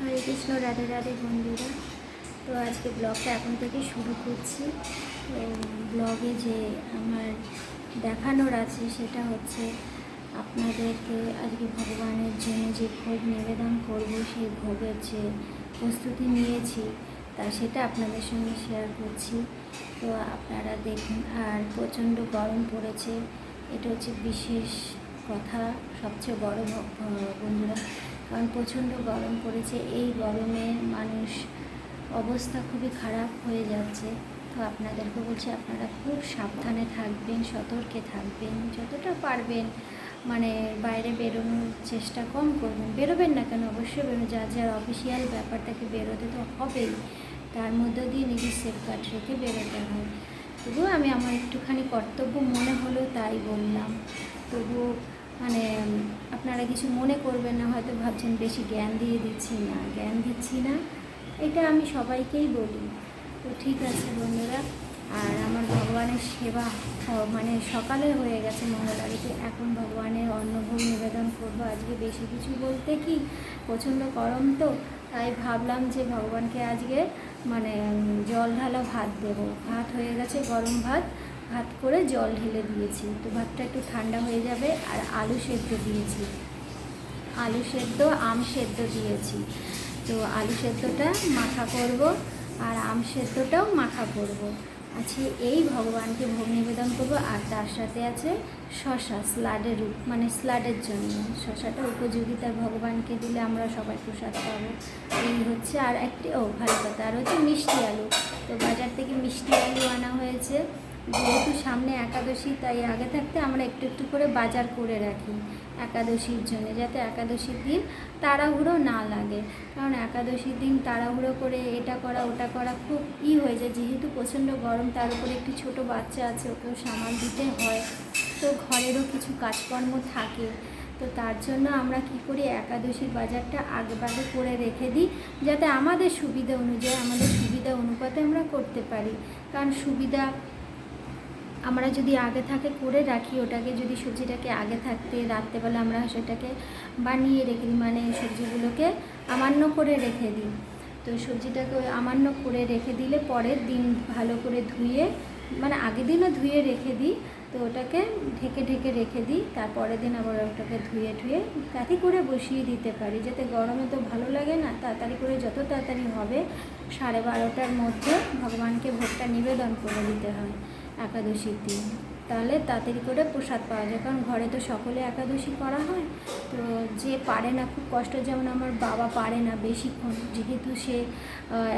হরে কৃষ্ণ, রাধে রাধে বন্ধুরা। তো আজকে ব্লগটা এখন থেকে শুরু করছি। তো ব্লগে যে আমার দেখানোর আছে সেটা হচ্ছে আপনাদেরকে আজকে ভগবানের জন্য যে ভোগ নিবেদন করব, সেই ভোগের যে প্রস্তুতি নিয়েছি তা সেটা আপনাদের সঙ্গে শেয়ার করছি। তো আপনারা দেখুন। আর প্রচণ্ড গরম পড়েছে, এটা হচ্ছে বিশেষ কথা, সবচেয়ে বড় বন্ধুরা, কারণ প্রচণ্ড গরম পড়েছে। এই গরমে মানুষ অবস্থা খুবই খারাপ হয়ে যাচ্ছে। তো আপনাদেরকে বলছি, আপনারা খুব সাবধানে থাকবেন, সতর্কে থাকবেন, যতটা পারবেন মানে বাইরে বেরোনোর চেষ্টা কম করবেন। বেরোবেন না কেন, অবশ্যই বেরোবেন, যার যার অফিসিয়াল ব্যাপারটাকে বেরোতে তো হবেই, তার মধ্যে দিয়ে নিজের সেফগার্ড রেখে বেরোতে হয়। তবুও আমি আমার একটুখানি কর্তব্য মনে হলো তাই বললাম। তবুও মানে আপনারা কিছু মনে করবেন না, হয়তো ভাবছেন বেশি জ্ঞান দিয়ে দিচ্ছি। না, জ্ঞান দিচ্ছি না, এটা আমি সবাইকেই বলি। তো ঠিক আছে বন্ধুরা। আর আমার ভগবানের সেবা মানে সকালে হয়ে গেছে মঙ্গল আরতি, এখন ভগবানের অন্নভোগ নিবেদন করবো। আজকে বেশি কিছু বলতে কি, প্রচণ্ড গরম তো, তাই ভাবলাম যে ভগবানকে আজকে মানে জল ঢালা ভাত দেবো। ভাত হয়ে গেছে, গরম ভাত, ভাত করে জল ঢেলে দিয়েছি। তো ভাতটা একটু ঠান্ডা হয়ে যাবে। আর আলু সেদ্ধ দিয়েছি, আলু সেদ্ধ আম সেদ্ধ দিয়েছি। তো আলু সেদ্ধটা মাখা করব, আর আম সেদ্ধটাও মাখা করব। আছে এই ভগবানকে ভোগ নিবেদন করব। আর তার সাথে আছে শশা, স্লাডের মানে স্লাডের জন্য শশাটা উপযোগিতার, ভগবানকে দিলে আমরা সবাই প্রসাদ পাবো। এই হচ্ছে। আর একটি ভালো কথা, আর হচ্ছে মিষ্টি আলু। তো বাজার থেকে মিষ্টি আলু আনা হয়েছে। যেহেতু সামনে একাদশী, তাই আগে থাকতে আমরা একটু একটু করে বাজার করে রাখি একাদশীর জন্য, যাতে একাদশীর দিন তাড়াহুড়ো না লাগে। কারণ একাদশীর দিন তাড়াহুড়ো করে এটা করা ওটা করা খুব হয়ে যায়। যেহেতু প্রচণ্ড গরম, তার উপরে একটি ছোট বাচ্চা আছে, ওকেও সামাল দিতে হয়। তো ঘরেরও কিছু কাজকর্ম থাকে। তো তার জন্য আমরা কি করি, একাদশীর বাজারটা আগেভাগে করে রেখে দিই, যাতে আমাদের সুবিধা অনুযায়ী, আমাদের সুবিধা অনুপাতে আমরা করতে পারি। কারণ সুবিধা আমরা যদি আগে থাকে করে রাখি, ওটাকে যদি সবজিটাকে আগে থাকতে রাত্রেবেলা আমরা সেটাকে বানিয়ে রেখে দিই, মানে সবজিগুলোকে আমান্য করে রেখে দিই। তো সবজিটাকে আমান্য করে রেখে দিলে পরের দিন ভালো করে ধুয়ে, মানে আগের দিনও ধুয়ে রেখে দিই। তো ওটাকে ঢেকে ঢেকে রেখে দিই, তারপরের দিন আবার ওটাকে ধুয়ে তাতে করে বসিয়ে দিতে পারি, যাতে গরমে তো ভালো লাগে না। তাড়াতাড়ি করে, যত তাড়াতাড়ি হবে 12:30টার মধ্যে ভগবানকে ভোগটা নিবেদন করে দিতে হয় একাদশীর দিন, তাহলে তাড়াতাড়ি করে প্রসাদ পাওয়া যায়। কারণ ঘরে তো সকলে একাদশী করা হয়। তো যে পারে না, খুব কষ্ট, যেমন আমার বাবা পারে না বেশিক্ষণ, যেহেতু সে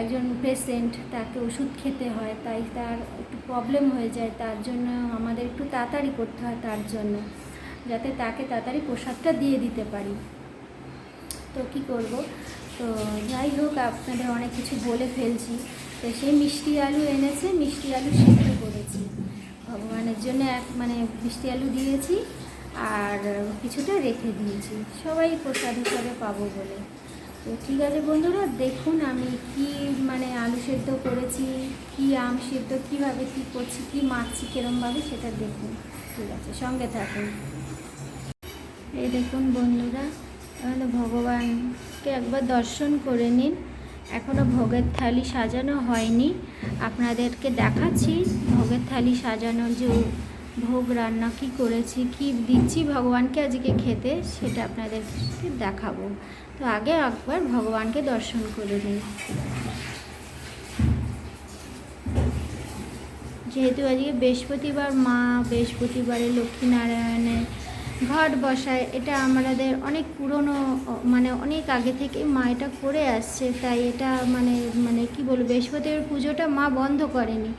একজন পেশেন্ট, তাকে ওষুধ খেতে হয়, তাই তার একটু প্রবলেম হয়ে যায়। তার জন্য আমাদের একটু তাড়াতাড়ি করতে হয়, তার জন্য যাতে তাকে তাড়াতাড়ি প্রসাদটা দিয়ে দিতে পারি। তো কী করব। তো যাই হোক, আপনাদের অনেক কিছু বলে ফেলছি। তো সেই মিষ্টি আলু এনেছে, মিষ্টি আলু সেদ্ধ করেছি ভগবানের জন্য, মানে মিষ্টি আলু দিয়েছি, আর কিছুটা রেখে দিয়েছি, সবাই প্রসাদ হিসাবে পাবো বলে। তো ঠিক আছে বন্ধুরা, দেখুন আমি কি মানে আলু সেদ্ধ করেছি, কি আম সেদ্ধ, কীভাবে কী করছি, কী মাখছি, কীরমভাবে, সেটা দেখুন। ঠিক আছে, সঙ্গে থাকুন। এই দেখুন বন্ধুরা, তাহলে ভগবানকে একবার দর্শন করে নিন। এখনও ভোগের থালি সাজানো হয়নি, আপনাদেরকে দেখাচ্ছি ভোগের থালি সাজানোর যে ভোগ রান্না কি করেছি, কি দিচ্ছি ভগবানকে আজকে খেতে, সেটা আপনাদেরকে দেখাবো। তো আগে একবার ভগবানকে দর্শন করে নিন। যেহেতু আজকে বৃহস্পতিবার, মা বৃহস্পতিবারে লক্ষ্মীনারায়ণের ঘট বসায়, এটা আমাদের অনেক পুরনো, মানে অনেক আগে থেকে মা এটা করে আসছে। তাই এটা মানে মানে কি বলবো, বৃহস্পতিবার পুজোটা মা বন্ধ করেনি,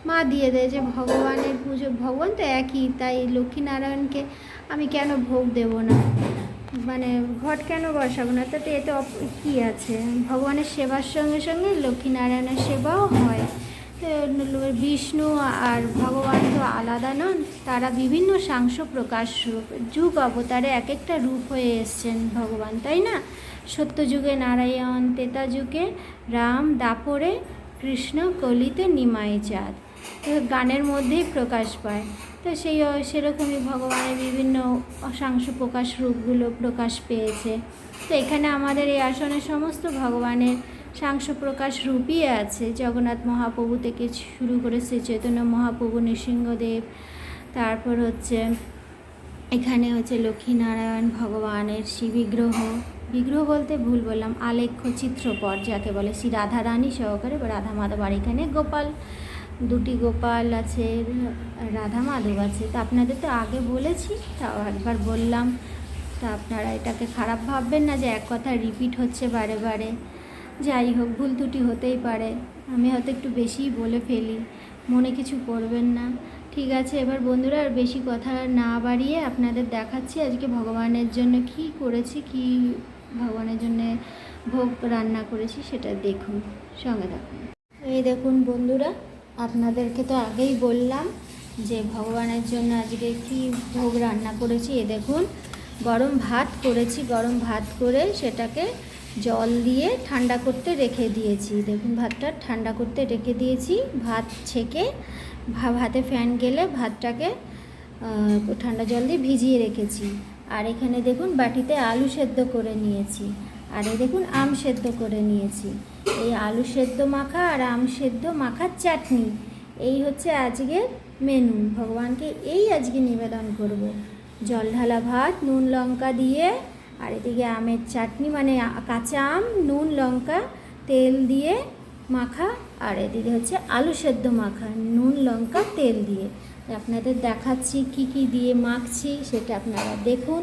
মা দিয়ে দেয় যে ভগবানের পুজো, ভগবান তো একই, তাই লক্ষ্মীনারায়ণকে আমি কেন ভোগ দেব না, মানে ঘট কেন বসাবো না, তাতে এতে কী আছে। ভগবানের সেবার সঙ্গে সঙ্গে লক্ষ্মীনারায়ণের সেবাও হয়। বিষ্ণু আর ভগবান তো আলাদা নন, তারা বিভিন্ন সাংস প্রকাশ রূপ, যুগ অবতারে এক একটা রূপ হয়ে এসছেন ভগবান, তাই না। সত্যযুগে নারায়ণ, ত্রেতা যুগে রাম, দাপরে কৃষ্ণ, কলিতে নিমাই চাঁদ, তো গানের মধ্যেই প্রকাশ পায়। তো সেরকমই ভগবানের বিভিন্ন সাংস প্রকাশ রূপগুলো প্রকাশ পেয়েছে। তো এখানে আমাদের এই আসনে সমস্ত ভগবানের সাংস প্রকাশ রূপই আছে, জগন্নাথ মহাপ্রভু থেকে শুরু করে শ্রী চৈতন্য মহাপ্রভু, নৃসিংহদেব, তারপর হচ্ছে এখানে হচ্ছে লক্ষ্মীনারায়ণ ভগবানের শ্রী বিগ্রহ, বিগ্রহ বলতে ভুল বললাম, আলেখ্য চিত্রপট যাকে বলে, শ্রী রাধারানী সহকারে বা রাধা মাধব। আর এখানে গোপাল, দুটি গোপাল আছে, রাধা মাধব আছে। তা আপনাদের তো আগে বলেছি, তাও একবার বললাম। তা আপনারা এটাকে খারাপ ভাববেন না যে এক কথা রিপিট হচ্ছে বারে বারে। যাই হোক, ভুল ত্রুটি হতেই পারে, আমি হয়তো একটু বেশিই বলে ফেলি, মনে কিছু করবেন না। ঠিক আছে, এবার বন্ধুরা আর বেশি কথা না বাড়িয়ে আপনাদের দেখাচ্ছি আজকে ভগবানের জন্য কি করেছি, কি ভগবানের জন্য ভোগ রান্না করেছি সেটা দেখুন, সঙ্গে থাকুন। এই দেখুন বন্ধুরা, আপনাদেরকে তো আগেই বললাম যে ভগবানের জন্য আজকে কি ভোগ রান্না করেছি। এ দেখুন, গরম ভাত করেছি, গরম ভাত করে সেটাকে জল দিয়ে ঠান্ডা করতে রেখে দিয়েছি। দেখুন ভাতটা ঠান্ডা করতে রেখে দিয়েছি, ভাত ছেঁকে ভাতে ফ্যান গেলে ভাতটাকে ঠান্ডা জল দিয়ে ভিজিয়ে রেখেছি। আর এখানে দেখুন বাটিতে আলু সেদ্ধ করে নিয়েছি, আর এই দেখুন আম সেদ্ধ করে নিয়েছি। এই আলু সেদ্ধ মাখা আর আম সেদ্ধ মাখার চাটনি, এই হচ্ছে আজকের মেনু। ভগবানকে এই আজকে নিবেদন করব। জল ঢালা ভাত নুন লঙ্কা দিয়ে, আর এদিকে আমের চাটনি মানে কাঁচা আম নুন লঙ্কা তেল দিয়ে মাখা, আর এদিকে হচ্ছে আলু সেদ্ধ মাখা নুন লঙ্কা তেল দিয়ে। আপনাদের দেখাচ্ছি কি কি দিয়ে মাখছি, সেটা আপনারা দেখুন।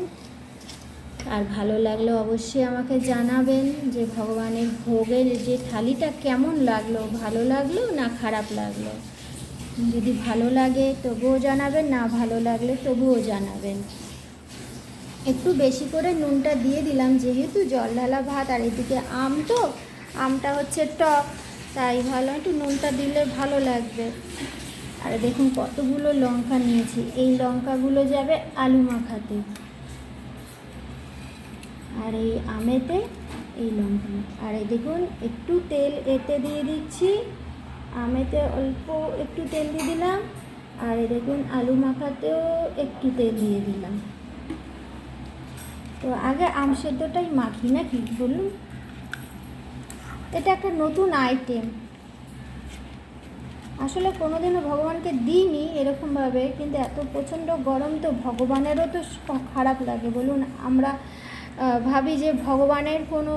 আর ভালো লাগলে অবশ্যই আমাকে জানাবেন যে ভগবানের ভোগের যে থালিটা কেমন লাগলো, ভালো লাগলো না খারাপ লাগলো। যদি ভালো লাগে তবুও জানাবেন, না ভালো লাগলে তবুও জানাবেন। একটু বেশি করে নুনটা দিয়ে দিলাম, যেহেতু জল ঢালা ভাত আর এদিকে আম, তো আমটা হচ্ছে টক, তাই ভালো একটু নুনটা দিলে ভালো লাগবে। আর দেখুন কতগুলো লঙ্কা নিয়েছি, এই লঙ্কাগুলো যাবে আলু মাখাতে, আর এই আমেতে এই লঙ্কা। আর এই দেখুন একটু তেল এতে দিয়ে দিচ্ছি, আমেতে অল্প একটু তেল দিয়ে দিলাম, আর এই দেখুন আলু মাখাতেও একটু তেল দিয়ে দিলাম। তো আগে আম সেদ্ধটাই মাখি নাকি বলুন, এটা একটা নতুন আইটেম। আসলে কোনোদিনও ভগবানকে দিইনি এরকমভাবে, কিন্তু এত প্রচণ্ড গরম তো ভগবানেরও তো খারাপ লাগে বলুন। আমরা ভাবি যে ভগবানের কোনো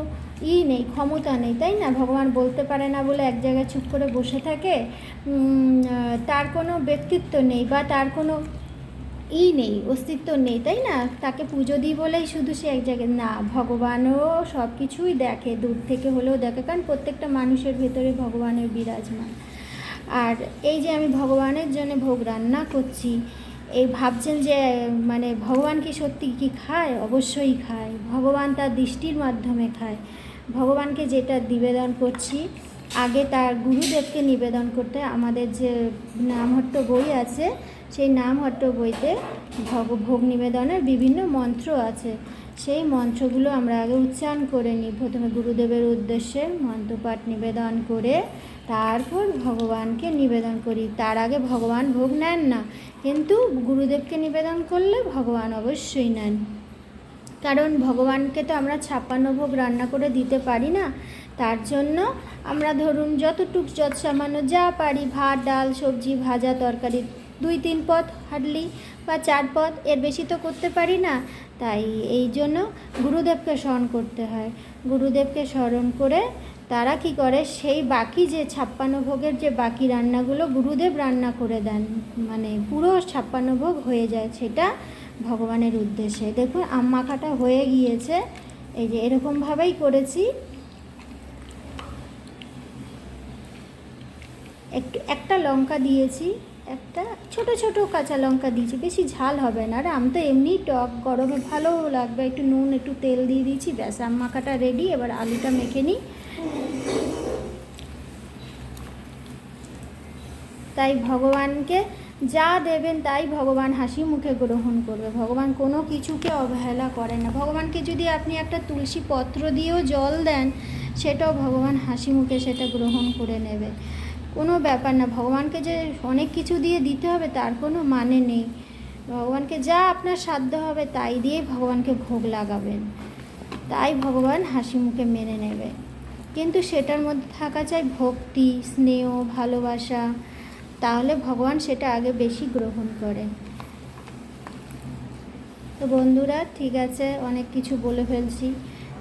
নেই, ক্ষমতা নেই, তাই না? ভগবান বলতে পারে না বলে এক জায়গায় চুপ করে বসে থাকে, তার কোনো ব্যক্তিত্ব নেই বা তার কোনো নেই, অস্তিত্ব নেই, তাই না? তাকে পুজো দিই বলেই শুধু সে এক জায়গায় না, ভগবানও সব কিছুই দেখে, দূর থেকে হলেও দেখে, কারণ প্রত্যেকটা মানুষের ভেতরে ভগবানের বিরাজমান। আর এই যে আমি ভগবানের জন্য ভোগ রান্না করছি, এই ভাবছেন যে মানে ভগবান কি সত্যি কি খায়? অবশ্যই খায়, ভগবান তার দৃষ্টির মাধ্যমে খায়। ভগবানকে যেটা নিবেদন করছি, আগে তার গুরুদেবকে নিবেদন করতে, আমাদের যে নামহট্ট বই আছে সেই নামহট্ট বইতে ভোগ নিবেদনের বিভিন্ন মন্ত্র আছে, সেই মন্ত্রগুলো আমরা আগে উচ্চারণ করে নিই। প্রথমে গুরুদেবের উদ্দেশ্যে মন্ত্রপাঠ নিবেদন করে তারপর ভগবানকে নিবেদন করি। তার আগে ভগবান ভোগ নেন না, কিন্তু গুরুদেবকে নিবেদন করলে ভগবান অবশ্যই নেন। কারণ ভগবানকে তো আমরা 56 ভোগ রান্না করে দিতে পারি না, তার জন্য আমরা ধরুন যতটুক যত সামান্য যা পারি, ভাত ডাল সবজি ভাজা তরকারি 2-3 পদ হার্ডলি বা 4 পদ, এর বেশি তো করতে পারি না। তাই এই জন্য গুরুদেবকে স্মরণ করতে হয়। গুরুদেবকে স্মরণ করে তারা কি করে, সেই বাকি যে 56 ভোগের যে বাকি রান্নাগুলো গুরুদেব রান্না করে দেন, মানে পুরো 56 ভোগ হয়ে যায়, সেটা ভগবানের উদ্দেশ্যে। দেখুন আম মাখাটা হয়ে গিয়েছে, এই যে এরকমভাবেই করেছি। একটা লঙ্কা দিয়েছি, একটা ছোট ছোট কাঁচা লঙ্কা দিয়েছি, বেশি ঝাল হবে না। আর আম তো এমনি টক, গরমে ভালো লাগবে, একটু নুন একটু তেল দিয়ে দিয়েছি, ব্যাস আম মাখাটা রেডি। এবার আলুটা মেখে নিই। তাই ভগবানকে যা দেবেন তাই ভগবান হাসি মুখে গ্রহণ করবে। ভগবান কোনো কিছুকে অবহেলা করে না। ভগবানকে যদি আপনি একটা তুলসী পত্র দিয়েও জল দেন, সেটাও ভগবান হাসি মুখে সেটা গ্রহণ করে নেবে, কোনো ব্যাপার না। ভগবানকে যে অনেক কিছু দিয়ে দিতে হবে তার কোনো মানে নেই। ভগবানকে যা আপনার সাধ্য হবে তাই দিয়ে ভগবানকে ভোগ লাগাবেন। তাই ভগবান হাসি মুখে মেনে নেবে। কিন্তু সেটার মধ্যে থাকা চাই ভক্তি, স্নেহ, ভালোবাসা, তাহলে ভগবান সেটা আগে বেশি গ্রহণ করে। তো বন্ধুরা ঠিক আছে, অনেক কিছু বলে ফেলছি।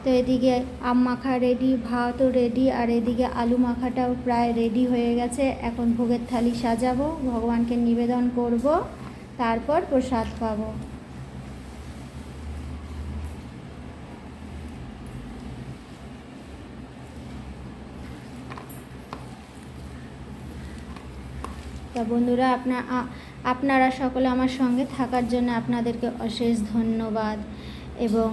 তো এদিকে আম মাখা রেডি, ভাতও রেডি, আর এদিকে আলু মাখাটাও প্রায় রেডি হয়ে গেছে। এখন ভোগের থালি সাজাবো, ভগবানকে নিবেদন করব, তারপর প্রসাদ পাবো। তা বন্ধুরা আপনারা সকলে আমার সঙ্গে থাকার জন্য আপনাদেরকে অশেষ ধন্যবাদ এবং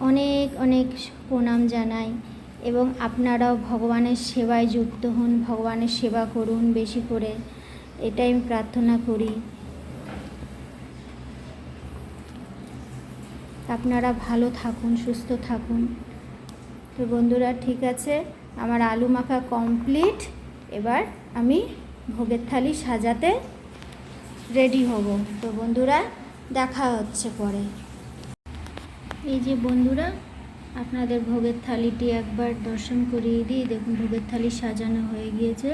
অনেক অনেক প্রণাম জানাই। এবং আপনারাও ভগবানের সেবায় যুক্ত হন, ভগবানের সেবা করুন বেশি করে, এটাই আমি প্রার্থনা করি। আপনারা ভালো থাকুন, সুস্থ থাকুন। তো বন্ধুরা ঠিক আছে, আমার আলু মাখা কমপ্লিট। এবার আমি ভোগের থালি সাজাতে রেডি হব। তো বন্ধুরা দেখা হচ্ছে পরে। এই যে বন্ধুরা, আপনাদের ভোগের থালিটি একবার দর্শন করিয়ে দিই। দেখুন ভোগের থালি সাজানো হয়ে গিয়েছে।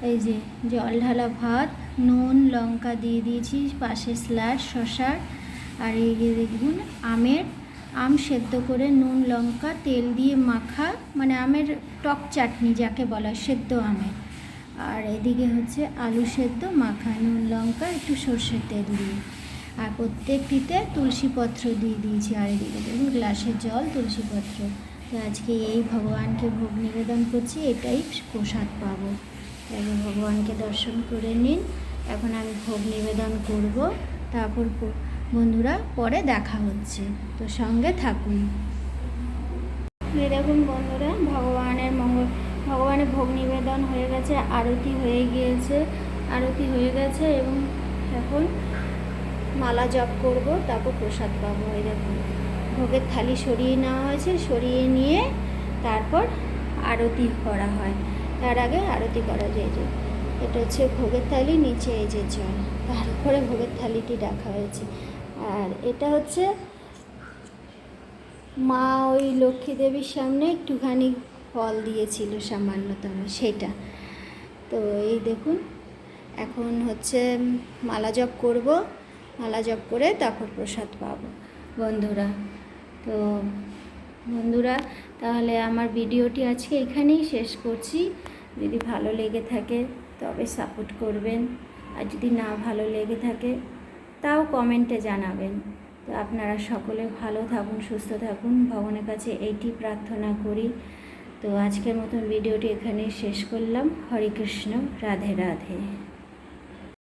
এই যে জল ঢালা ভাত, নুন লঙ্কা দিয়ে দিয়েছি, পাশে স্যালাড, শসা, আর এই যে দেখুন আম সেদ্ধ করে নুন লঙ্কা তেল দিয়ে মাখা, মানে আমের টক চাটনি যাকে বলা, সেদ্ধ আমের। আর এদিকে হচ্ছে আলু সেদ্ধ মাখা, নুন লঙ্কা একটু সর্ষের তেল দিয়ে, আর প্রত্যেকটিতে তুলসী পত্র দিয়ে দিয়েছি। আর এদিকে দেখুন গ্লাসের জল, তুলসী পত্র। তো আজকে এই ভগবানকে ভোগ নিবেদন করছি, এটাই প্রসাদ পাবো। এবার ভগবানকে দর্শন করে নিন। এখন আমি ভোগ নিবেদন করব, তারপর বন্ধুরা পরে দেখা হচ্ছে। তো সঙ্গে থাকুন। এই দেখুন বন্ধুরা, ভগবানের ভোগ নিবেদন হয়ে গেছে, আরতি হয়ে গেছে এবং এখন মালা জপ করব, তারপর প্রসাদ পাবো। এই দেখুন ভোগের থালি সরিয়ে নেওয়া হয়েছে, সরিয়ে নিয়ে তারপর আরতি করা হয়। তার আগে আরতি করা যায়। যে এটা হচ্ছে ভোগের থালি, নিচে এই যে জল, তার উপরে ভোগের থালিটি রাখা হয়েছে। আর এটা হচ্ছে মা ওই লক্ষ্মী দেবীর সামনে একটুখানি ফল দিয়েছিল সামান্যতম, সেটা। তো এই দেখুন এখন হচ্ছে মালা জপ করব, মালা জপ করে তারপর প্রসাদ পাবো বন্ধুরা। তো বন্ধুরা তাহলে আমার ভিডিওটি আজকে এখানেই শেষ করছি। যদি ভালো লেগে থাকে তবে সাপোর্ট করবেন, আর যদি না ভালো লেগে থাকে তাও কমেন্টে জানাবেন। তো আপনারা সকলে ভালো থাকুন, সুস্থ থাকুন, ভগবানের কাছে এইটি প্রার্থনা করি। তো আজকের মতন ভিডিওটি এখানেই শেষ করলাম। হরে কৃষ্ণ, রাধে রাধে।